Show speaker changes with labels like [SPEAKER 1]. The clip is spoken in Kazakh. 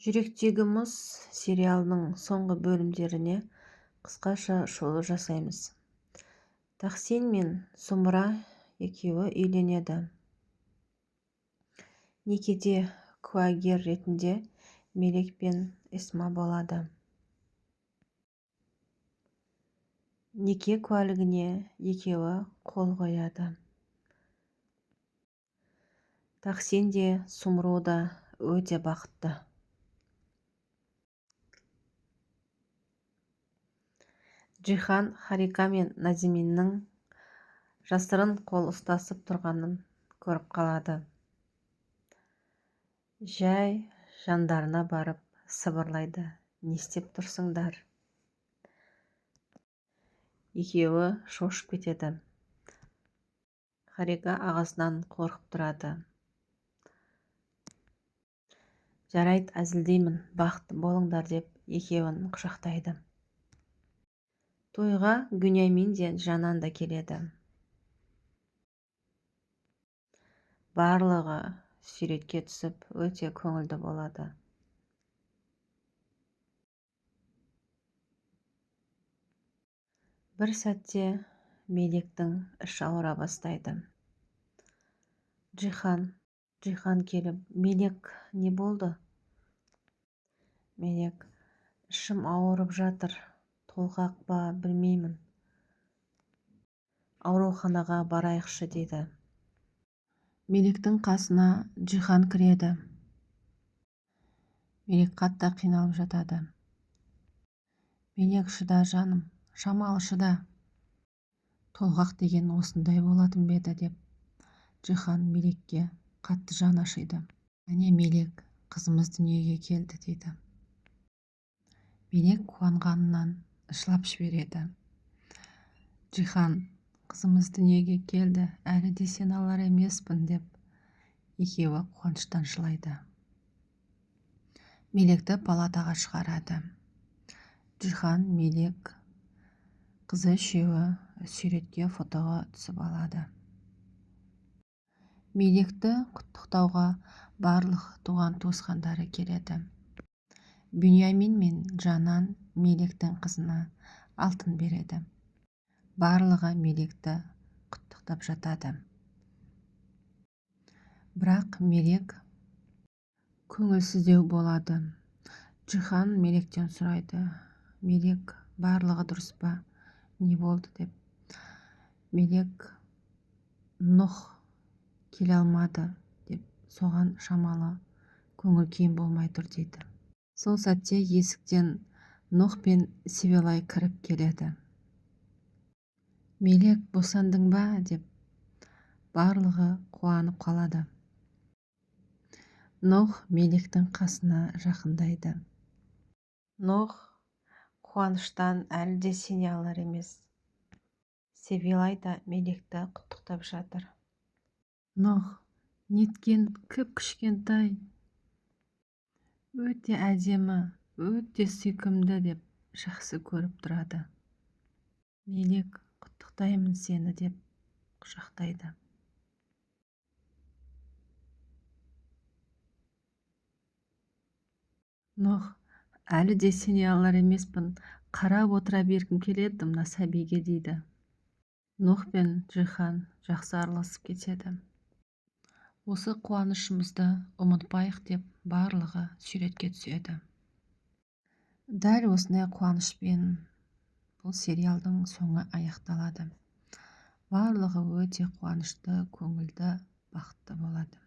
[SPEAKER 1] Жүректегі мұз сериалының соңғы бөлімдеріне қысқаша шолу жасаймыз. Тахсин мен Сумра екеуі үйленеді. Некеде куәгер ретінде Мелек пен Эсма болады. Неке куәлігіне екеуі қол қояды. Тахсин де Сумру да өте бақытты. Джихан Харика мен Назиминнің жасырын қол ұстасып тұрғанын көріп қалады. Жай жандарына барып сыбырлайды: не істеп тұрсыңдар? Екеуі шошып кетеді. Харика ағасынан қорқып тұрады. Жарайды, әзілдеймін, бақытты болыңдар деп екеуін құшақтайды. Тойға Гүнямин де Жанан да келеді. Барлығы суретке түсіп өте көңілді болады. Бір сәтте Мелектің іші ауыра бастайды. Джихан келіп: Мелек, не болды? Мелек: ішім ауырып жатыр, толғақ па білмеймін. Ауруханаға барайықшы дейді. Мелектің қасына Джихан кіреді. Мелек қатты қиналып жатады. Мелек, шыда жаным, шамалы шыда. Толғақ деген осындай болатын беді деп Джихан Мелекке қатты жан ашиды. Әне Мелек, қызымыз дүниеге келді дейді. Мелек қуанғанынан жылап жібереді. Джихан: қызымыз дүниеге келді, әлі де сен алар емеспін деп екеуі қуаныштан жылайды. Мелекті палатаға шығарады. Джихан, Мелек, қызы үшеуі суретке фотоға түсіп алады. Мелекті құттықтауға барлық туған туысқандары келеді. Гүнямин мен Жанан Мелектің қызына алтын береді. Барлығы Мелекті құттықтап жатады. Бірақ Мелек көңілсіздеу болады. Джихан Мелектен сұрайды: Мелек, барлығы дұрыс па? Не болды деп. Мелек: Нұх келе алмады деп соған шамалы көңіл күйім болмай тұр дейді. Сол сәтте есіктен Нұх пен Севилай кіріп келеді. Мелек, босандың ба деп барлығы қуанып қалады. Нұх Мелектің қасына жақындайды. Нұх қуаныштан әлі де сене алар емес. Севилай да Мелекті құттықтап жатыр. Нұх, неткен кіп-кішкентай, өте әдемі, өте сүйкімді деп жақсы көріп тұрады. Мелек, құттықтаймын сені деп құшақтайды. Нұх, әлі де сене алар емеспін, қарап отыра бергім келеді мына сәбиге дейді. Нұх пен Джихан жақсы араласып кетеді. Осы қуанышымызды ұмытпайық деп барлығы суретке түседі. Дәл осындай қуанышпен бұл сериалдың соңы аяқталады. Барлығы өте қуанышты, көңілді, бақытты болады.